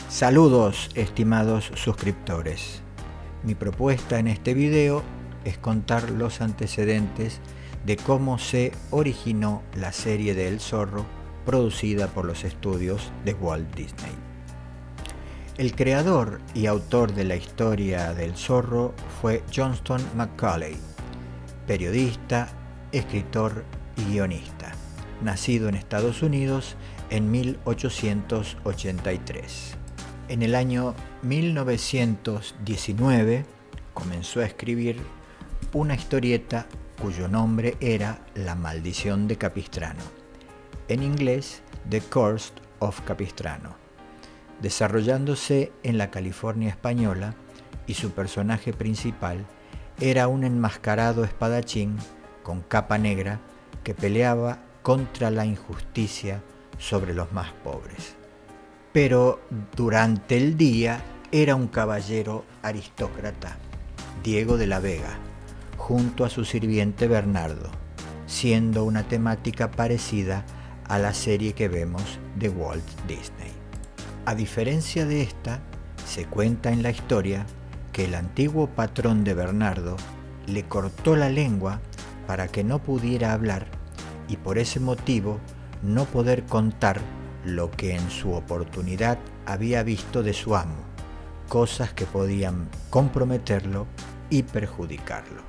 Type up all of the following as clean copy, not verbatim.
Saludos, estimados suscriptores. Mi propuesta en este video es contar los antecedentes de cómo se originó la serie de El Zorro producida por los estudios de Walt Disney. El creador y autor de la historia del Zorro fue Johnston McCulley, periodista, escritor y guionista, nacido en Estados Unidos en 1883. En el año 1919 comenzó a escribir una historieta cuyo nombre era La Maldición de Capistrano, en inglés The Curse of Capistrano, desarrollándose en la California española, y su personaje principal era un enmascarado espadachín con capa negra que peleaba contra la injusticia sobre los más pobres. Pero durante el día era un caballero aristócrata, Diego de la Vega, junto a su sirviente Bernardo, siendo una temática parecida a la serie que vemos de Walt Disney. A diferencia de esta, se cuenta en la historia que el antiguo patrón de Bernardo le cortó la lengua para que no pudiera hablar y por ese motivo no poder contar lo que en su oportunidad había visto de su amo, cosas que podían comprometerlo y perjudicarlo.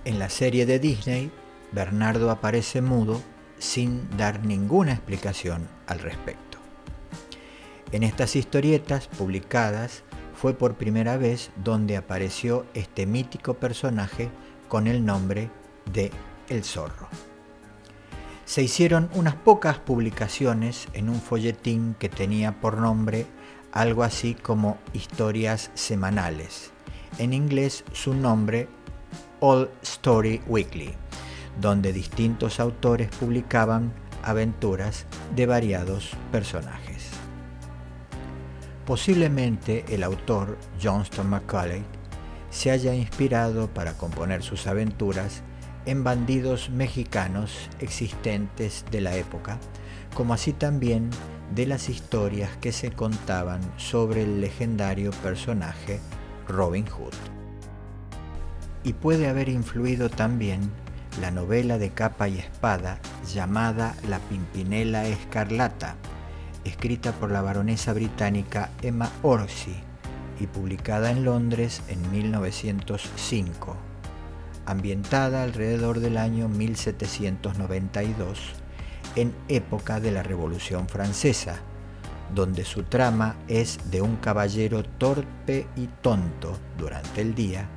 En la serie de Disney, Bernardo aparece mudo sin dar ninguna explicación al respecto. En estas historietas publicadas fue por primera vez donde apareció este mítico personaje con el nombre de El Zorro. Se hicieron unas pocas publicaciones en un folletín que tenía por nombre algo así como Historias Semanales. En inglés su nombre All Story Weekly, donde distintos autores publicaban aventuras de variados personajes. Posiblemente el autor Johnston McCulley se haya inspirado para componer sus aventuras en bandidos mexicanos existentes de la época, como así también de las historias que se contaban sobre el legendario personaje Robin Hood. Y puede haber influido también la novela de capa y espada llamada La Pimpinela Escarlata, escrita por la baronesa británica Emma Orczy y publicada en Londres en 1905. Ambientada alrededor del año 1792, en época de la Revolución Francesa, donde su trama es de un caballero torpe y tonto durante el día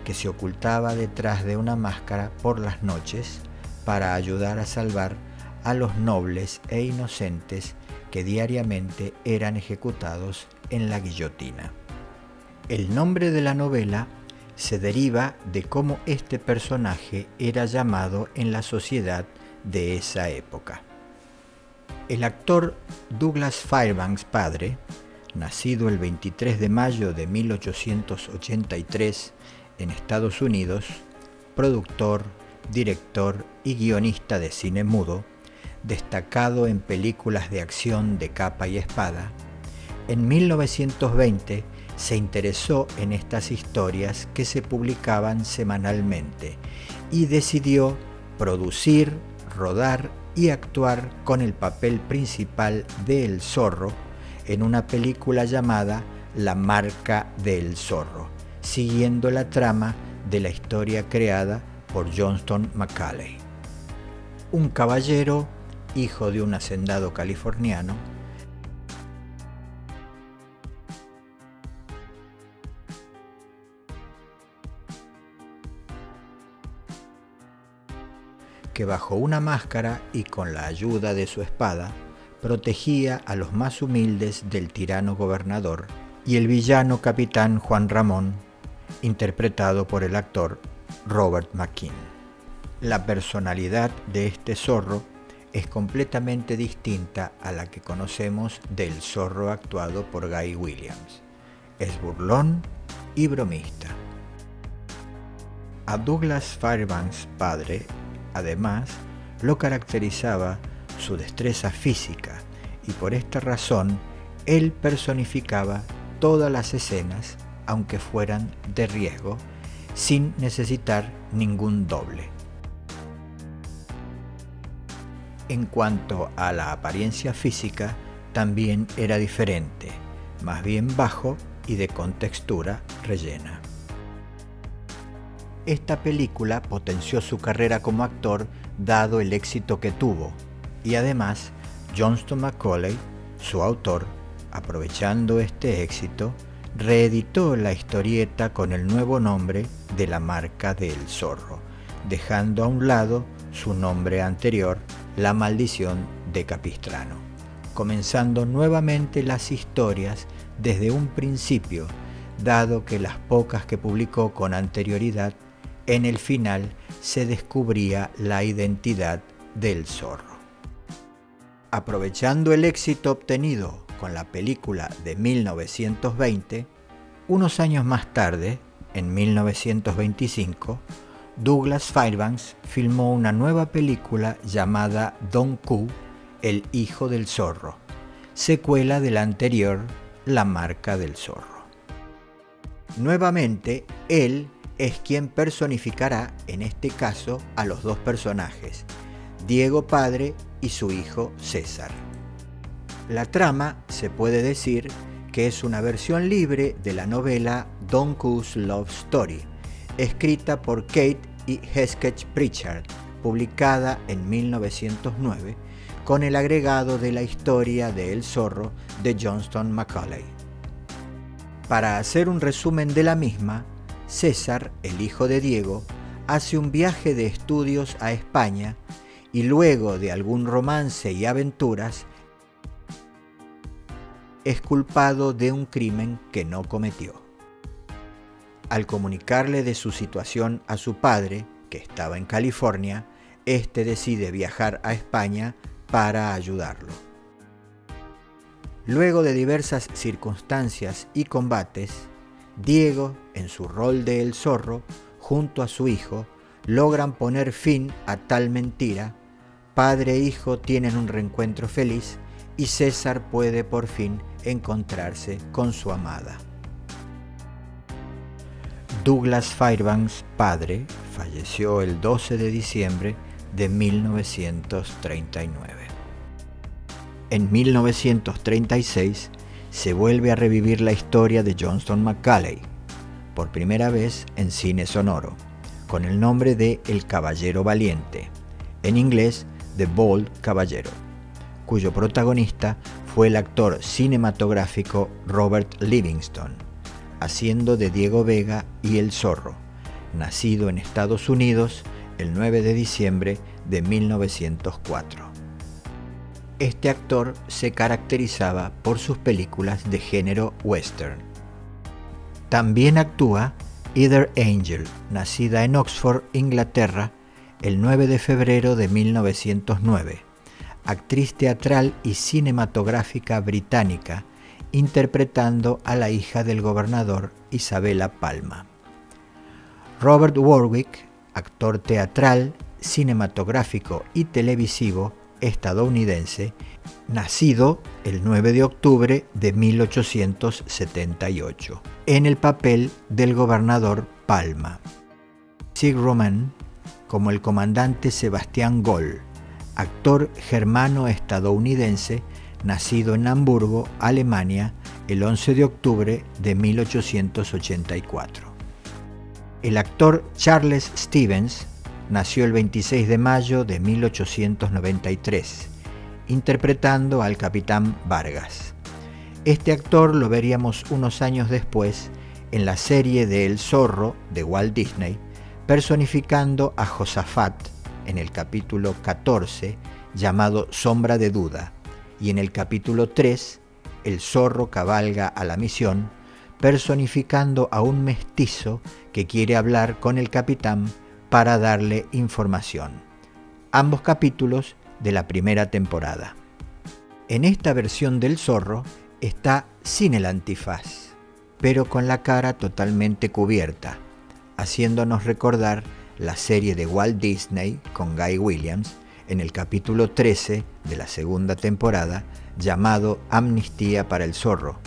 que se ocultaba detrás de una máscara por las noches para ayudar a salvar a los nobles e inocentes que diariamente eran ejecutados en la guillotina. El nombre de la novela se deriva de cómo este personaje era llamado en la sociedad de esa época. El actor Douglas Fairbanks padre, nacido el 23 de mayo de 1883 en Estados Unidos, productor, director y guionista de cine mudo, destacado en películas de acción de capa y espada, en 1920 se interesó en estas historias que se publicaban semanalmente y decidió producir, rodar y actuar con el papel principal de El Zorro en una película llamada La Marca del Zorro, siguiendo la trama de la historia creada por Johnston McCulley. Un caballero, hijo de un hacendado californiano, que bajo una máscara y con la ayuda de su espada protegía a los más humildes del tirano gobernador, y el villano capitán Juan Ramón, interpretado por el actor Robert McKean. La personalidad de este zorro es completamente distinta a la que conocemos del Zorro actuado por Guy Williams. Es burlón y bromista. A Douglas Fairbanks padre, además, lo caracterizaba su destreza física, y por esta razón él personificaba todas las escenas, aunque fueran de riesgo, sin necesitar ningún doble. En cuanto a la apariencia física, también era diferente, más bien bajo y de contextura rellena. Esta película potenció su carrera como actor dado el éxito que tuvo, y además Johnston Macaulay, su autor, aprovechando este éxito, reeditó la historieta con el nuevo nombre de La marca del zorro, dejando a un lado su nombre anterior, La maldición de Capistrano, comenzando nuevamente las historias desde un principio, dado que las pocas que publicó con anterioridad, en el final se descubría la identidad del zorro. Aprovechando el éxito obtenido con la película de 1920, unos años más tarde, en 1925, Douglas Fairbanks filmó una nueva película llamada Don Q, el hijo del zorro, secuela de la anterior, La marca del zorro. Nuevamente, él es quien personificará, en este caso, a los dos personajes, Diego padre y su hijo César. La trama se puede decir que es una versión libre de la novela Don Q's Love Story, escrita por Kate y Hesketh Pritchard, publicada en 1909, con el agregado de la historia de El zorro de Johnston Macaulay. Para hacer un resumen de la misma, César, el hijo de Diego, hace un viaje de estudios a España y luego de algún romance y aventuras, es culpado de un crimen que no cometió. Al comunicarle de su situación a su padre, que estaba en California, este decide viajar a España para ayudarlo. Luego de diversas circunstancias y combates, Diego, en su rol de El zorro, junto a su hijo, logran poner fin a tal mentira, padre e hijo tienen un reencuentro feliz y César puede por fin encontrarse con su amada. Douglas Fairbanks, padre, falleció el 12 de diciembre de 1939. En 1936 se vuelve a revivir la historia de Johnston Macaulay, por primera vez en cine sonoro, con el nombre de El Caballero Valiente, en inglés The Bold Caballero, cuyo protagonista fue el actor cinematográfico Robert Livingston, haciendo de Diego Vega y El zorro, nacido en Estados Unidos el 9 de diciembre de 1904. Este actor se caracterizaba por sus películas de género western. También actúa Heather Angel, nacida en Oxford, Inglaterra, el 9 de febrero de 1909, actriz teatral y cinematográfica británica, interpretando a la hija del gobernador Isabella Palma. Robert Warwick, actor teatral, cinematográfico y televisivo estadounidense, nacido el 9 de octubre de 1878, en el papel del gobernador Palma. Sig Roman como el comandante Sebastián Goll, actor germano-estadounidense, nacido en Hamburgo, Alemania, el 11 de octubre de 1884. El actor Charles Stevens nació el 26 de mayo de 1893, interpretando al capitán Vargas. Este actor lo veríamos unos años después en la serie de El zorro de Walt Disney, personificando a Josafat en el capítulo 14 llamado Sombra de Duda, y en el capítulo 3 El zorro cabalga a la misión, personificando a un mestizo que quiere hablar con el capitán para darle información. Ambos capítulos de la primera temporada. En esta versión del zorro está sin el antifaz, pero con la cara totalmente cubierta, haciéndonos recordar la serie de Walt Disney con Guy Williams en el capítulo 13 de la segunda temporada llamado Amnistía para el Zorro,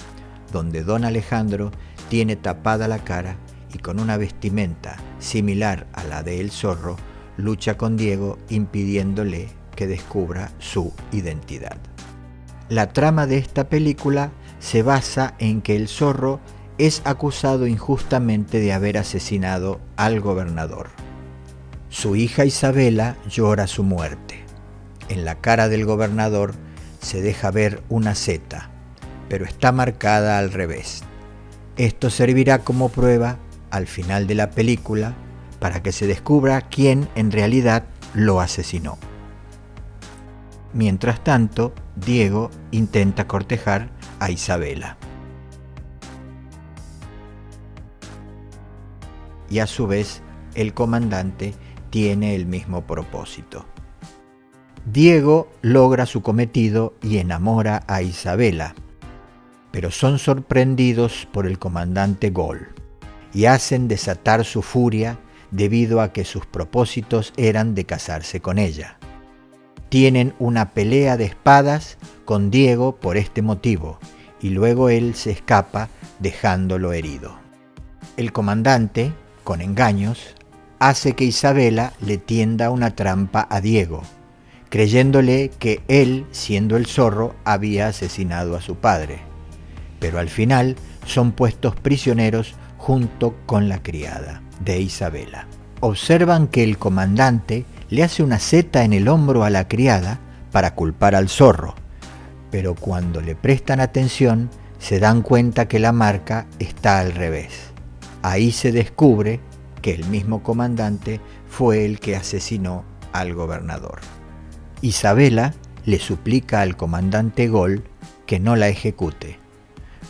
donde don Alejandro tiene tapada la cara y con una vestimenta similar a la de El Zorro, lucha con Diego impidiéndole que descubra su identidad. La trama de esta película se basa en que El Zorro es acusado injustamente de haber asesinado al gobernador. Su hija Isabela llora su muerte. En la cara del gobernador se deja ver una Z, pero está marcada al revés. Esto servirá como prueba al final de la película para que se descubra quién en realidad lo asesinó. Mientras tanto, Diego intenta cortejar a Isabela. Y a su vez, el comandante tiene el mismo propósito. Diego logra su cometido y enamora a Isabela, pero son sorprendidos por el comandante Gol y hacen desatar su furia debido a que sus propósitos eran de casarse con ella. Tienen una pelea de espadas con Diego por este motivo y luego él se escapa dejándolo herido. El comandante, con engaños, hace que Isabela le tienda una trampa a Diego, creyéndole que él, siendo el zorro, había asesinado a su padre. Pero al final son puestos prisioneros junto con la criada de Isabela. Observan que el comandante le hace una Z en el hombro a la criada para culpar al zorro, pero cuando le prestan atención se dan cuenta que la marca está al revés. Ahí se descubre que el mismo comandante fue el que asesinó al gobernador. Isabela le suplica al comandante Gol que no la ejecute,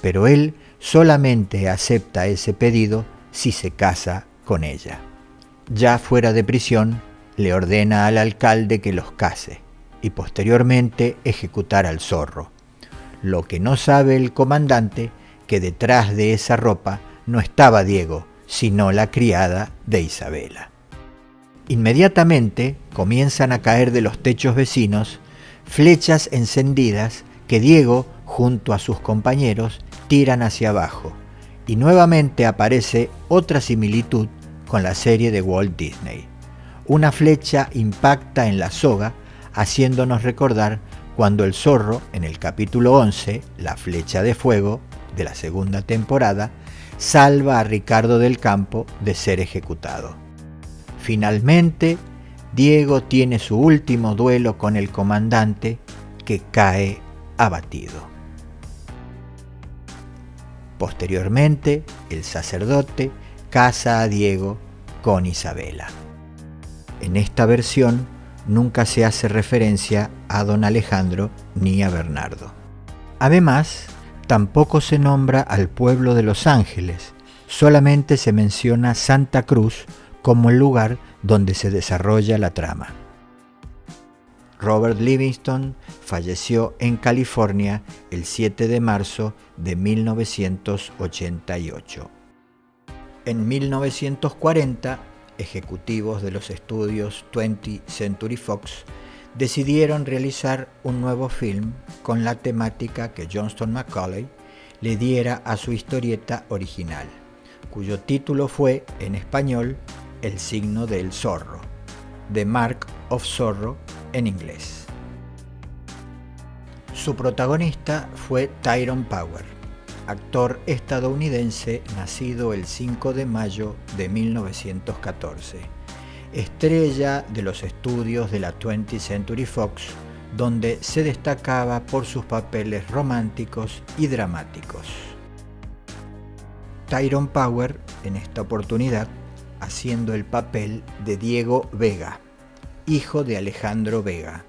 pero él solamente acepta ese pedido si se casa con ella. Ya fuera de prisión, le ordena al alcalde que los case y posteriormente ejecutar al zorro. Lo que no sabe el comandante, que detrás de esa ropa no estaba Diego, sino la criada de Isabela. Inmediatamente comienzan a caer de los techos vecinos flechas encendidas que Diego, junto a sus compañeros, tiran hacia abajo, y nuevamente aparece otra similitud con la serie de Walt Disney. Una flecha impacta en la soga, haciéndonos recordar cuando el zorro, en el capítulo 11, La flecha de fuego, de la segunda temporada, salva a Ricardo del Campo de ser ejecutado. Finalmente, Diego tiene su último duelo con el comandante, que cae abatido. Posteriormente, el sacerdote casa a Diego con Isabela. En esta versión nunca se hace referencia a don Alejandro ni a Bernardo. Además, tampoco se nombra al pueblo de Los Ángeles, solamente se menciona Santa Cruz como el lugar donde se desarrolla la trama. Robert Livingston falleció en California el 7 de marzo de 1988. En 1940, ejecutivos de los estudios 20th Century Fox decidieron realizar un nuevo film con la temática que Johnston Macaulay le diera a su historieta original, cuyo título fue, en español, El signo del zorro, The Mark of Zorro en inglés. Su protagonista fue Tyrone Power, actor estadounidense nacido el 5 de mayo de 1914, estrella de los estudios de la 20th Century Fox, donde se destacaba por sus papeles románticos y dramáticos. Tyrone Power, en esta oportunidad, haciendo el papel de Diego Vega, hijo de Alejandro Vega,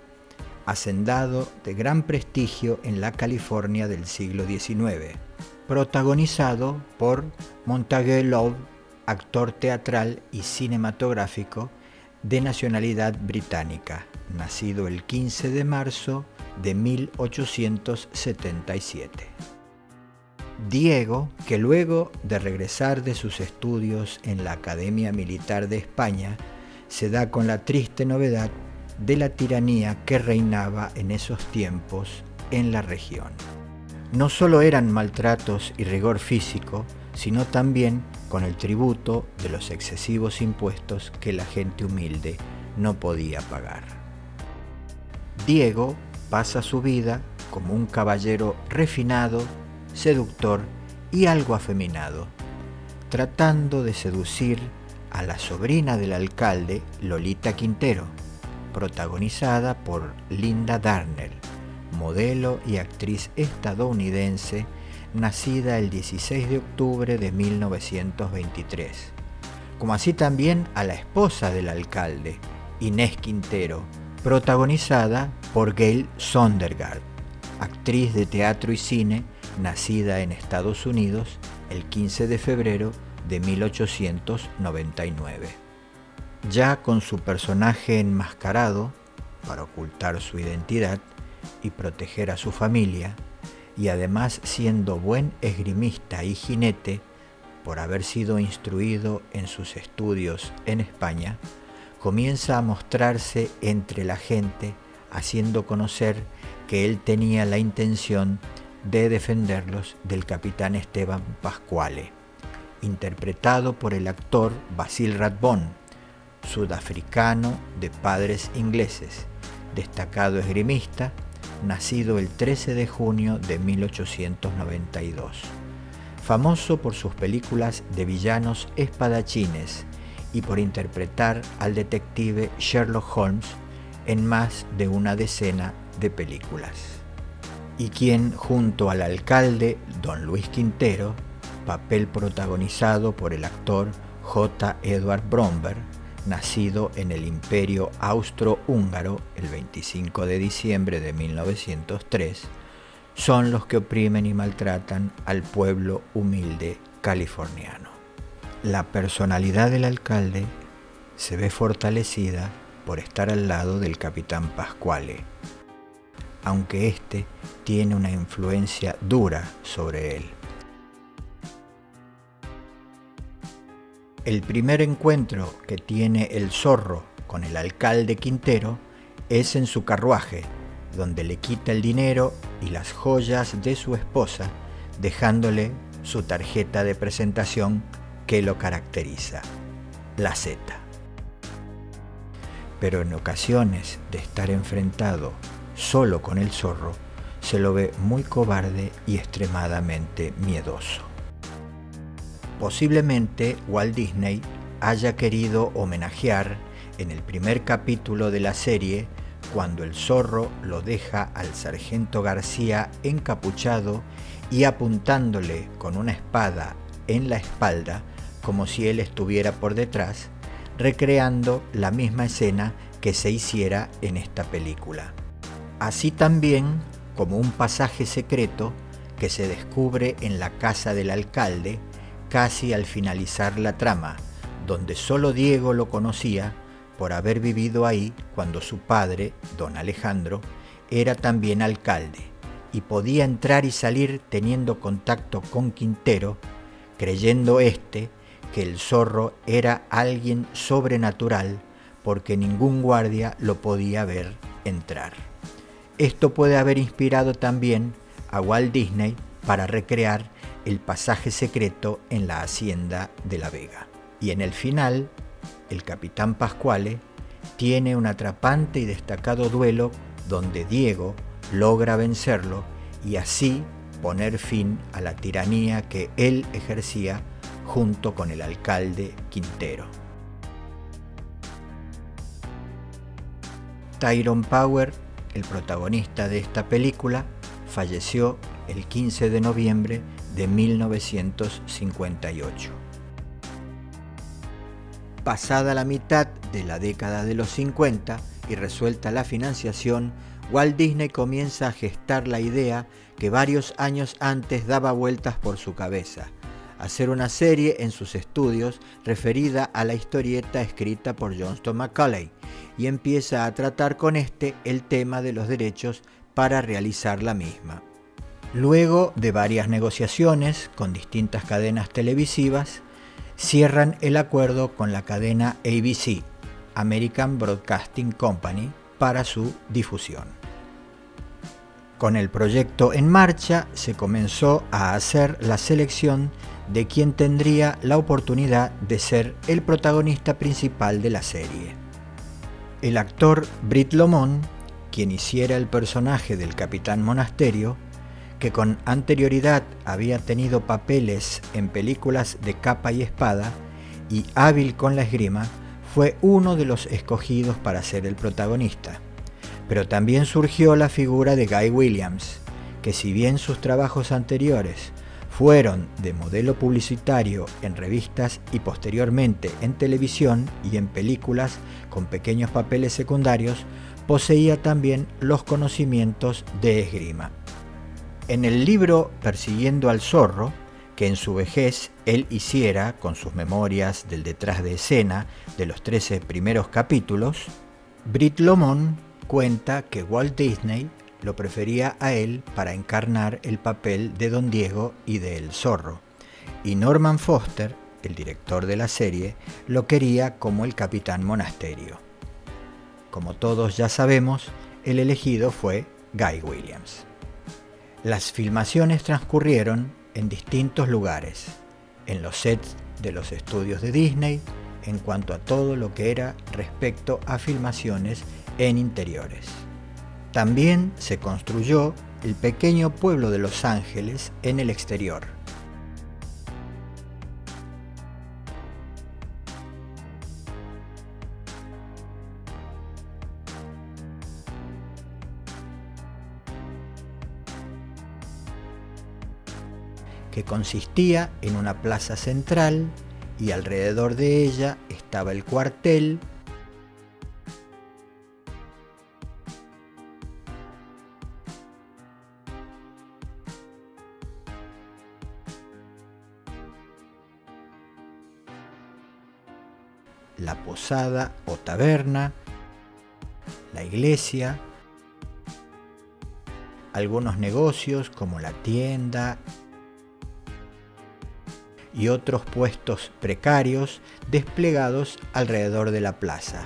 hacendado de gran prestigio en la California del siglo XIX, protagonizado por Montague Love, actor teatral y cinematográfico de nacionalidad británica, nacido el 15 de marzo de 1877. Diego, que luego de regresar de sus estudios en la Academia Militar de España, se da con la triste novedad de la tiranía que reinaba en esos tiempos en la región. No solo eran maltratos y rigor físico, sino también con el tributo de los excesivos impuestos que la gente humilde no podía pagar. Diego pasa su vida como un caballero refinado, seductor y algo afeminado, tratando de seducir a la sobrina del alcalde, Lolita Quintero, protagonizada por Linda Darnell, modelo y actriz estadounidense, nacida el 16 de octubre de 1923, como así también a la esposa del alcalde, Inés Quintero, protagonizada por Gail Sondergaard, actriz de teatro y cine, nacida en Estados Unidos el 15 de febrero de 1899. Ya con su personaje enmascarado para ocultar su identidad y proteger a su familia, y además siendo buen esgrimista y jinete por haber sido instruido en sus estudios en España, comienza a mostrarse entre la gente, haciendo conocer que él tenía la intención de defenderlos del capitán Esteban Pasquale, interpretado por el actor Basil Rathbone, sudafricano de padres ingleses, destacado esgrimista, nacido el 13 de junio de 1892, famoso por sus películas de villanos espadachines y por interpretar al detective Sherlock Holmes en más de una decena de películas, y quien, junto al alcalde Don Luis Quintero, papel protagonizado por el actor J. Edward Bromberg, nacido en el Imperio Austrohúngaro el 25 de diciembre de 1903, son los que oprimen y maltratan al pueblo humilde californiano. La personalidad del alcalde se ve fortalecida por estar al lado del capitán Pasquale, aunque éste tiene una influencia dura sobre él. El primer encuentro que tiene el zorro con el alcalde Quintero es en su carruaje, donde le quita el dinero y las joyas de su esposa, dejándole su tarjeta de presentación que lo caracteriza, la Z. Pero en ocasiones de estar enfrentado solo con el zorro, se lo ve muy cobarde y extremadamente miedoso. Posiblemente Walt Disney haya querido homenajear en el primer capítulo de la serie, cuando el zorro lo deja al sargento García encapuchado y apuntándole con una espada en la espalda, como si él estuviera por detrás, recreando la misma escena que se hiciera en esta película. Así también como un pasaje secreto que se descubre en la casa del alcalde, casi al finalizar la trama, donde solo Diego lo conocía por haber vivido ahí cuando su padre, don Alejandro, era también alcalde y podía entrar y salir teniendo contacto con Quintero, creyendo que el zorro era alguien sobrenatural porque ningún guardia lo podía ver entrar. Esto puede haber inspirado también a Walt Disney para recrear el pasaje secreto en la hacienda de La Vega. Y en el final, el capitán Pasquale tiene un atrapante y destacado duelo donde Diego logra vencerlo y así poner fin a la tiranía que él ejercía junto con el alcalde Quintero. Tyrone Power, el protagonista de esta película, falleció el 15 de noviembre de 1958. Pasada la mitad de la década de los 50 y resuelta la financiación, Walt Disney comienza a gestar la idea que varios años antes daba vueltas por su cabeza: hacer una serie en sus estudios referida a la historieta escrita por Johnston Macaulay, y empieza a tratar con el tema de los derechos para realizar la misma. Luego de varias negociaciones con distintas cadenas televisivas, cierran el acuerdo con la cadena ABC, American Broadcasting Company, para su difusión. Con el proyecto en marcha, se comenzó a hacer la selección de quien tendría la oportunidad de ser el protagonista principal de la serie. El actor Britt Lomond, quien hiciera el personaje del Capitán Monasterio, que con anterioridad había tenido papeles en películas de capa y espada y hábil con la esgrima, fue uno de los escogidos para ser el protagonista. Pero también surgió la figura de Guy Williams, que si bien sus trabajos anteriores fueron de modelo publicitario en revistas y posteriormente en televisión y en películas con pequeños papeles secundarios, poseía también los conocimientos de esgrima. En el libro Persiguiendo al zorro, que en su vejez él hiciera con sus memorias del detrás de escena de los 13 primeros capítulos, Britt Lomond cuenta que Walt Disney lo prefería a él para encarnar el papel de Don Diego y de El Zorro, y Norman Foster, el director de la serie, lo quería como el Capitán Monasterio. Como todos ya sabemos, el elegido fue Guy Williams. Las filmaciones transcurrieron en distintos lugares, en los sets de los estudios de Disney, en cuanto a todo lo que era respecto a filmaciones en interiores. También se construyó el pequeño pueblo de Los Ángeles en el exterior. Que consistía en una plaza central y alrededor de ella estaba el cuartel, la posada o taberna, la iglesia, algunos negocios como la tienda y otros puestos precarios desplegados alrededor de la plaza.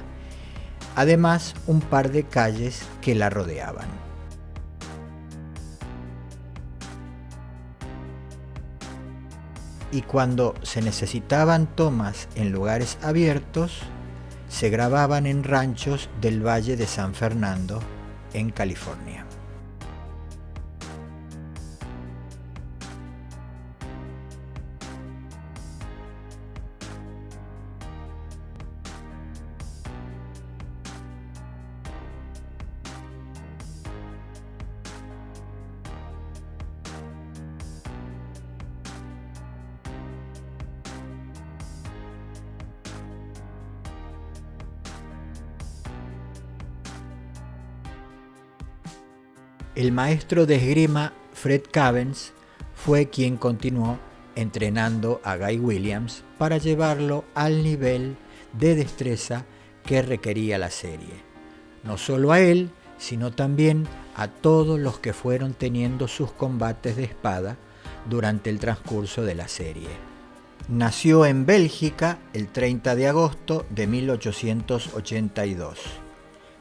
Además, un par de calles que la rodeaban. Y cuando se necesitaban tomas en lugares abiertos, se grababan en ranchos del Valle de San Fernando, en California. El maestro de esgrima Fred Cavens fue quien continuó entrenando a Guy Williams para llevarlo al nivel de destreza que requería la serie. No solo a él, sino también a todos los que fueron teniendo sus combates de espada durante el transcurso de la serie. Nació en Bélgica el 30 de agosto de 1882.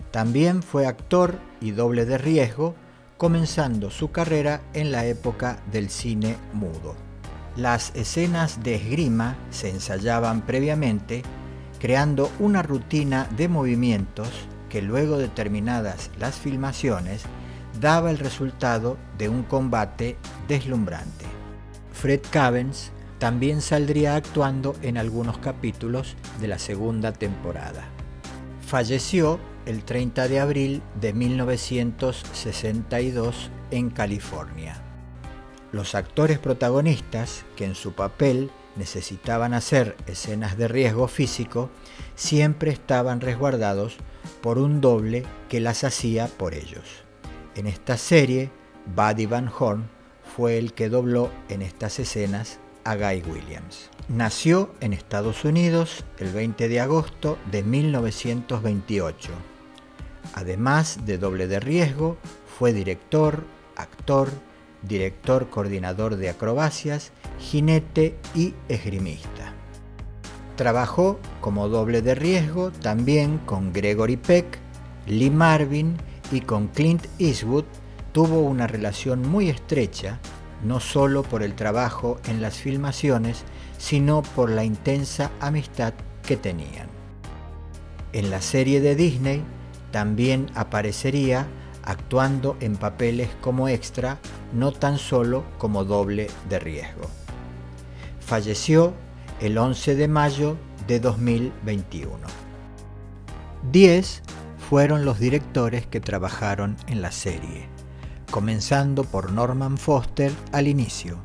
También fue actor y doble de riesgo, comenzando su carrera en la época del cine mudo. Las escenas de esgrima se ensayaban previamente, creando una rutina de movimientos que luego de terminadas las filmaciones daba el resultado de un combate deslumbrante. Fred Cavens también saldría actuando en algunos capítulos de la segunda temporada. Falleció el 30 de abril de 1962 en California. Los actores protagonistas, que en su papel necesitaban hacer escenas de riesgo físico, siempre estaban resguardados por un doble que las hacía por ellos. En esta serie, Buddy Van Horn fue el que dobló en estas escenas a Guy Williams. Nació en Estados Unidos el 20 de agosto de 1928. Además de doble de riesgo, fue director, actor, director coordinador de acrobacias, jinete y esgrimista. Trabajó como doble de riesgo también con Gregory Peck, Lee Marvin y con Clint Eastwood, tuvo una relación muy estrecha, no solo por el trabajo en las filmaciones, sino por la intensa amistad que tenían. En la serie de Disney también aparecería actuando en papeles como extra, no tan solo como doble de riesgo. Falleció el 11 de mayo de 2021. 10 fueron los directores que trabajaron en la serie, comenzando por Norman Foster al inicio.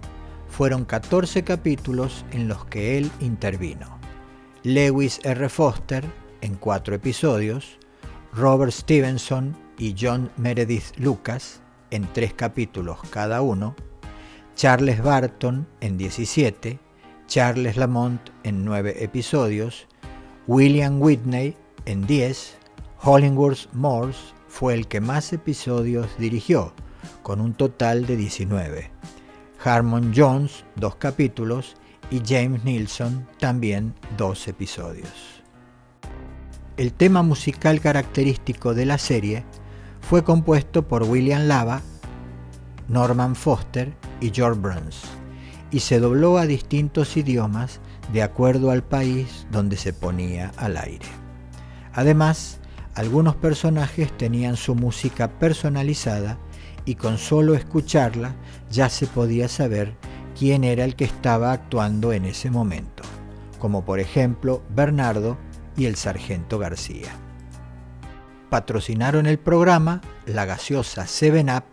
Fueron 14 capítulos en los que él intervino. Lewis R. Foster en 4 episodios, Robert Stevenson y John Meredith Lucas en 3 capítulos cada uno, Charles Barton en 17, Charles Lamont en 9 episodios, William Whitney en 10, Hollingworth Morse fue el que más episodios dirigió, con un total de 19, Harmon Jones 2 capítulos y James Nilsson también 2 episodios. El tema musical característico de la serie fue compuesto por William Lava, Norman Foster y George Bruns, y se dobló a distintos idiomas de acuerdo al país donde se ponía al aire. Además, algunos personajes tenían su música personalizada y con solo escucharla ya se podía saber quién era el que estaba actuando en ese momento, como por ejemplo Bernardo y el Sargento García. Patrocinaron el programa la gaseosa 7-Up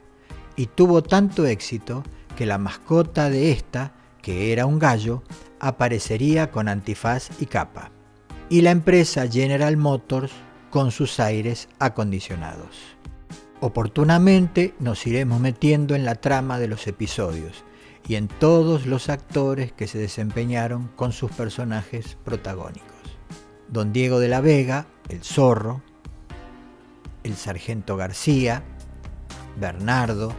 y tuvo tanto éxito que la mascota de esta, que era un gallo, aparecería con antifaz y capa, y la empresa General Motors con sus aires acondicionados. Oportunamente nos iremos metiendo en la trama de los episodios y en todos los actores que se desempeñaron con sus personajes protagónicos. Don Diego de la Vega, el Zorro, el Sargento García, Bernardo,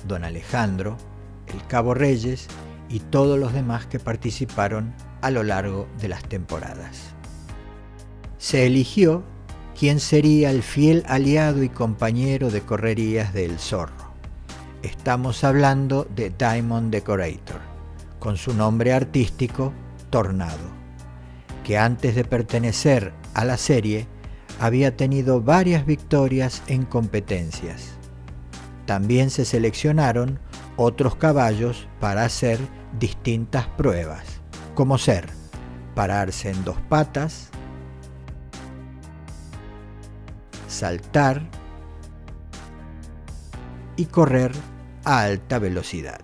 Don Alejandro, el Cabo Reyes y todos los demás que participaron a lo largo de las temporadas. Se eligió quién sería el fiel aliado y compañero de correrías de El Zorro. Estamos hablando de Diamond Decorator, con su nombre artístico Tornado, que antes de pertenecer a la serie había tenido varias victorias en competencias. También se seleccionaron otros caballos para hacer distintas pruebas, como ser pararse en 2 patas, saltar y correr a alta velocidad.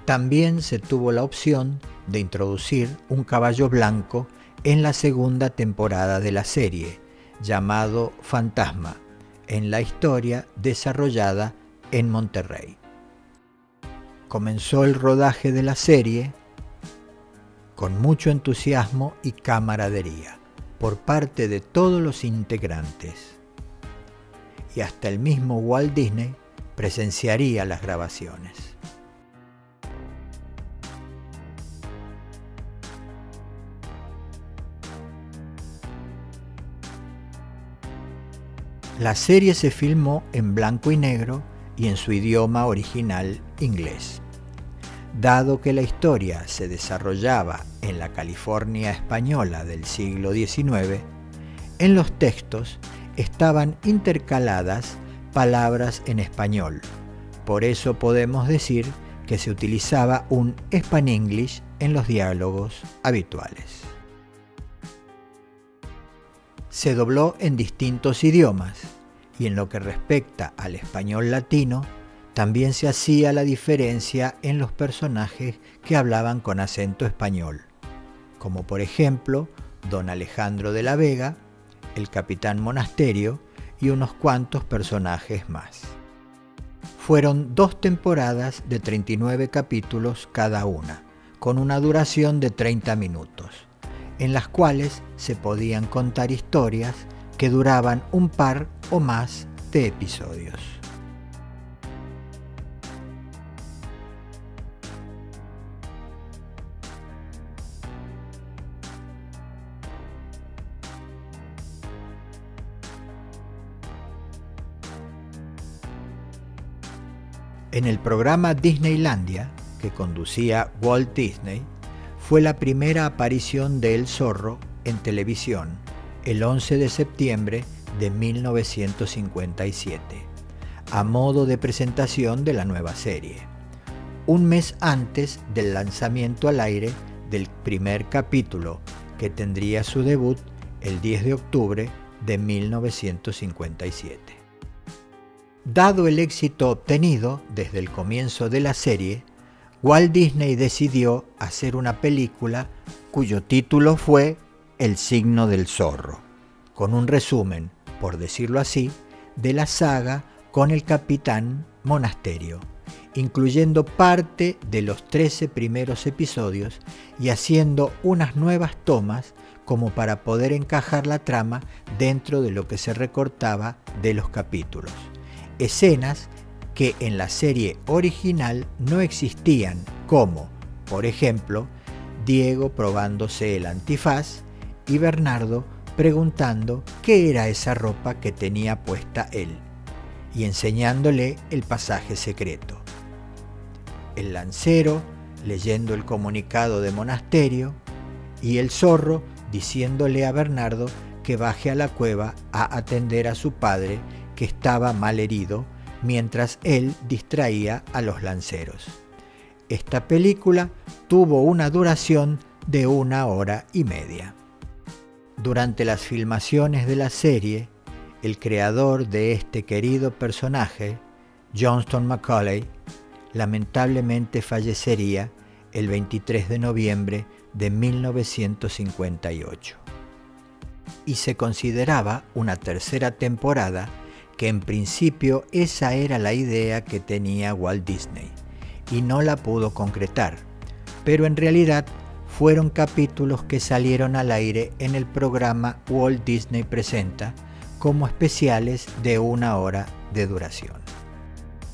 También se tuvo la opción de introducir un caballo blanco en la segunda temporada de la serie, llamado Fantasma, en la historia desarrollada en Monterrey. Comenzó el rodaje de la serie con mucho entusiasmo y camaradería por parte de todos los integrantes, y hasta el mismo Walt Disney presenciaría las grabaciones. La serie se filmó en blanco y negro y en su idioma original inglés. Dado que la historia se desarrollaba en la California española del siglo XIX, en los textos estaban intercaladas palabras en español. Por eso podemos decir que se utilizaba un Spanglish en los diálogos habituales. Se dobló en distintos idiomas y en lo que respecta al español latino, también se hacía la diferencia en los personajes que hablaban con acento español, como por ejemplo Don Alejandro de la Vega, el Capitán Monasterio y unos cuantos personajes más. Fueron 2 temporadas de 39 capítulos cada una, con una duración de 30 minutos, en las cuales se podían contar historias que duraban un par o más de episodios. En el programa Disneylandia, que conducía Walt Disney, fue la primera aparición de El Zorro en televisión, el 11 de septiembre de 1957, a modo de presentación de la nueva serie, un mes antes del lanzamiento al aire del primer capítulo, que tendría su debut el 10 de octubre de 1957. Dado el éxito obtenido desde el comienzo de la serie, Walt Disney decidió hacer una película cuyo título fue El signo del zorro, con un resumen, por decirlo así, de la saga con el Capitán Monasterio, incluyendo parte de los 13 primeros episodios y haciendo unas nuevas tomas como para poder encajar la trama dentro de lo que se recortaba de los capítulos. Escenas que en la serie original no existían, como, por ejemplo, Diego probándose el antifaz y Bernardo preguntando qué era esa ropa que tenía puesta él y enseñándole el pasaje secreto. El lancero leyendo el comunicado de Monasterio y el zorro diciéndole a Bernardo que baje a la cueva a atender a su padre, que estaba mal herido, mientras él distraía a los lanceros. Esta película tuvo una duración de 1 hora y media. Durante las filmaciones de la serie, el creador de este querido personaje, Johnston Macaulay, lamentablemente fallecería el 23 de noviembre de 1958. Y se consideraba una tercera temporada, que en principio esa era la idea que tenía Walt Disney, y no la pudo concretar, pero en realidad fueron capítulos que salieron al aire en el programa Walt Disney Presenta como especiales de 1 hora de duración.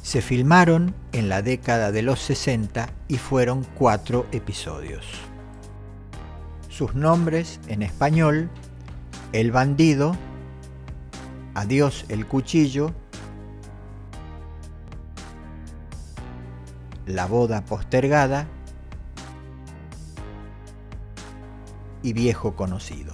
Se filmaron en la década de los 60 y fueron 4 episodios. Sus nombres en español: El bandido, Adiós el cuchillo, La boda postergada y Viejo conocido.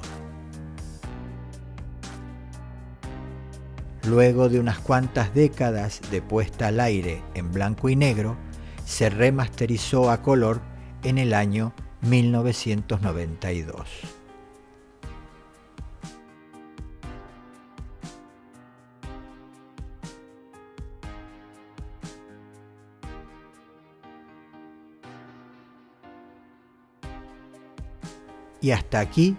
Luego de unas cuantas décadas de puesta al aire en blanco y negro, se remasterizó a color en el año 1992. Y hasta aquí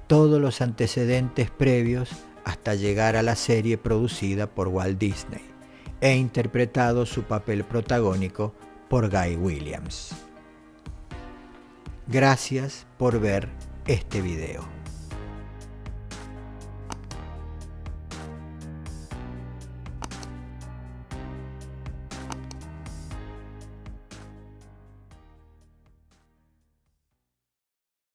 todos los antecedentes previos hasta llegar a la serie producida por Walt Disney e interpretado su papel protagónico por Guy Williams. Gracias por ver este video.